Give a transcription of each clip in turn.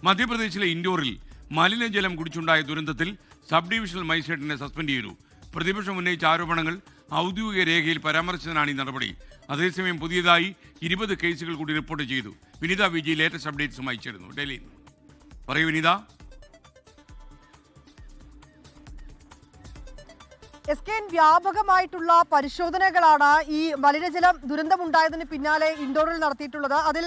മധ്യപ്രദേശിലെ ഇൻഡോറിൽ മലിനജലം കുടിച്ചുണ്ടായ ദുരന്തത്തിൽ സബ് ഡിവിഷണൽ മജിസ്ട്രേറ്റിനെ സസ്പെൻഡ് ചെയ്തു. പ്രതിപക്ഷം ഉന്നയിച്ച ആരോപണങ്ങൾ ഔദ്യോഗിക രേഖയിൽ പരാമർശിച്ചതാണ് ഈ നടപടി. അതേസമയം പുതിയതായി 20 കേസുകൾ കൂടി റിപ്പോർട്ട് ചെയ്തു. വിനിത വിജി ലേറ്റസ്റ്റ് അപ്ഡേറ്റ്സുമായി ചേരുന്നു ഡൽഹിയിൽ. പറയൂ വിനിത. എസ്കെൻ, വ്യാപകമായിട്ടുള്ള പരിശോധനകളാണ് ഈ മലിനജലം ദുരന്തമുണ്ടായതിന് പിന്നാലെ ഇൻഡോറിൽ നടത്തിയിട്ടുള്ളത്. അതിൽ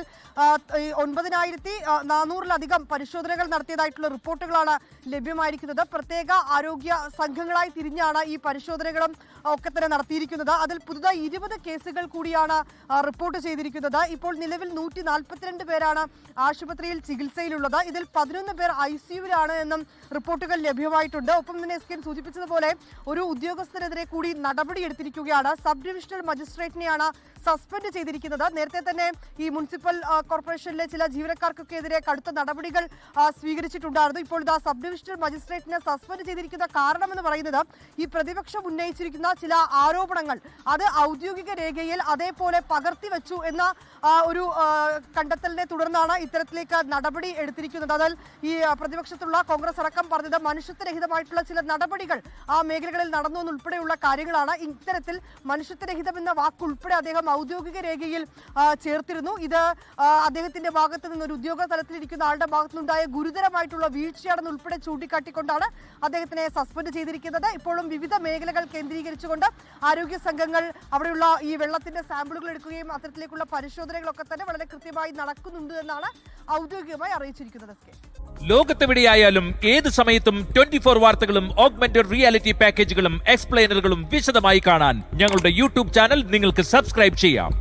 9400-ലധികം പരിശോധനകൾ നടത്തിയതായിട്ടുള്ള റിപ്പോർട്ടുകളാണ് ലഭ്യമായിരിക്കുന്നത്. പ്രത്യേക ആരോഗ്യ സംഘങ്ങളായി തിരിഞ്ഞാണ് ഈ പരിശോധനകളും ഒക്കെ തന്നെ നടത്തിയിരിക്കുന്നത്. അതിൽ പുതുതായി 20 കേസുകൾ കൂടിയാണ് റിപ്പോർട്ട് ചെയ്തിരിക്കുന്നത്. ഇപ്പോൾ നിലവിൽ 142 പേരാണ് ആശുപത്രിയിൽ ചികിത്സയിലുള്ളത്. ഇതിൽ 11 പേർ ICUവിലാണ് എന്നും റിപ്പോർട്ടുകൾ ലഭ്യമായിട്ടുണ്ട്. ഒപ്പം തന്നെ എസ്കെൻ സൂചിപ്പിച്ചതുപോലെ ഒരു ഉദ്യോഗസ്ഥനെതിരെ കൂടി നടപടിയെടുത്തിരിക്കുകയാണ്. സബ് ഡിവിഷണൽ മജിസ്ട്രേറ്റിനെയാണ് സസ്പെൻഡ് ചെയ്തിരിക്കുന്നത്. നേരത്തെ തന്നെ ഈ മുനിസിപ്പൽ കോർപ്പറേഷനിലെ ചില ജീവനക്കാർക്കൊക്കെതിരെ കടുത്ത നടപടികൾ സ്വീകരിച്ചിട്ടുണ്ടായിരുന്നു. ഇപ്പോൾ ഇതാ സബ് ഡിവിഷണൽ മജിസ്ട്രേറ്റിനെ സസ്പെൻഡ് ചെയ്തിരിക്കുന്ന കാരണമെന്ന് പറയുന്നത് ഈ പ്രതിപക്ഷം ഉന്നയിച്ചിരിക്കുന്ന ചില ആരോപണങ്ങൾ അത് ഔദ്യോഗിക രേഖയിൽ അതേപോലെ പകർത്തിവെച്ചു എന്ന ഒരു കണ്ടെത്തലിനെ തുടർന്നാണ് ഇത്തരത്തിലേക്ക് നടപടി എടുത്തിരിക്കുന്നത്. അതിൽ ഈ പ്രതിപക്ഷത്തുള്ള കോൺഗ്രസ് അടക്കം പറഞ്ഞത് മനുഷ്യത്വരഹിതമായിട്ടുള്ള ചില നടപടികൾ ആ മേഖലകളിൽ നടന്നു എന്നുൾപ്പെടെയുള്ള കാര്യങ്ങളാണ്. ഇത്തരത്തിൽ മനുഷ്യത്വരഹിതം എന്ന വാക്കുൾപ്പെടെ അദ്ദേഹം ഔദ്യോഗിക രേഖയിൽ ചേർത്തിരുന്നു. ഇത് അദ്ദേഹത്തിന്റെ ഭാഗത്ത് നിന്ന് ഒരു ഉദ്യോഗ തലത്തിലിരിക്കുന്ന ആളുടെ ഭാഗത്തു നിന്നുണ്ടായ ഗുരുതരമായിട്ടുള്ള വീഴ്ചയാണെന്ന് ഉൾപ്പെടെ ചൂണ്ടിക്കാട്ടിക്കൊണ്ടാണ് അദ്ദേഹത്തിനെ സസ്പെൻഡ് ചെയ്തിരിക്കുന്നത്. ഇപ്പോഴും വിവിധ മേഖലകൾ കേന്ദ്രീകരിച്ചുകൊണ്ട് ആരോഗ്യ സംഘങ്ങൾ അവിടെയുള്ള ഈ വെള്ളത്തിന്റെ സാമ്പിളുകൾ എടുക്കുകയും അത്തരത്തിലേക്കുള്ള പരിശോധനകളൊക്കെ തന്നെ വളരെ കൃത്യമായി നടക്കുന്നുണ്ട് എന്നാണ് ഔദ്യോഗികമായി അറിയിച്ചിരിക്കുന്നത്. ലോകത്തെവിടെയായാലും ഏത് സമയത്തും 24 വാർത്തകളും ഓഗ്മെന്റഡ് റിയാലിറ്റി പാക്കേജുകളും എക്സ്പ്ലെയിനറുകളും വിശദമായി കാണാൻ ഞങ്ങളുടെ യൂട്യൂബ് ചാനൽ നിങ്ങൾക്ക് സബ്സ്ക്രൈബ് ചെയ്യാം.